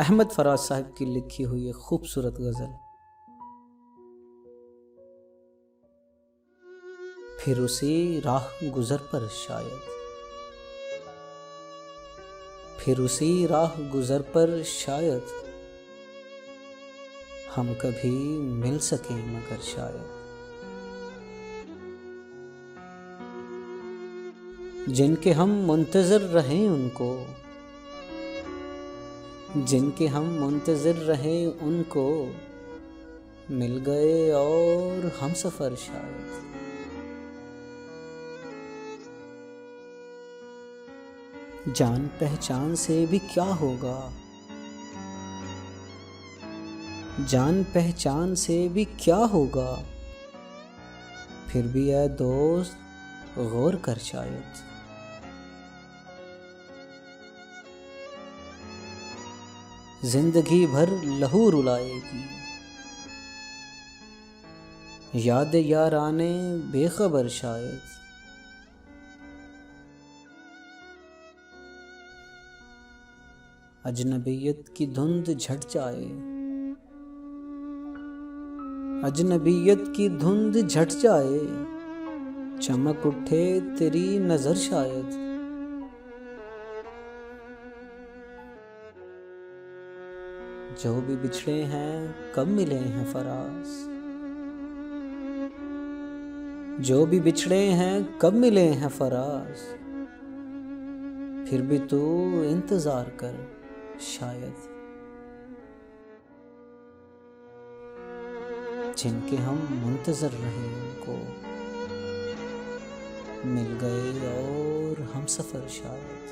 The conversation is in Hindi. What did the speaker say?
अहमद फराज साहब की लिखी हुई एक खूबसूरत गज़ल। फिर उसी राह गुज़र पर शायद, फिर उसी राह गुज़र पर शायद हम कभी मिल सकें, मगर शायद जिनके हम मुंतज़िर रहें उनको, जिनके हम मुंतज़िर रहें उनको मिल गए और हम सफ़र शायद। जान पहचान से भी क्या होगा, जान पहचान से भी क्या होगा, फिर भी ऐ दोस्त गौर कर शायद। जिंदगी भर लहू रुलाएगी याद याराने बेखबर शायद। अजनबियत की धुंध झट जाए, अजनबियत की धुंध झट जाए, चमक उठे तेरी नजर शायद। जो भी बिछड़े हैं कब मिले हैं फराज, जो भी बिछड़े हैं कब मिले हैं फराज, फिर भी तू इंतजार कर शायद। जिनके हम मुंतज़िर रहे उनको मिल गए और हम सफ़र शायद।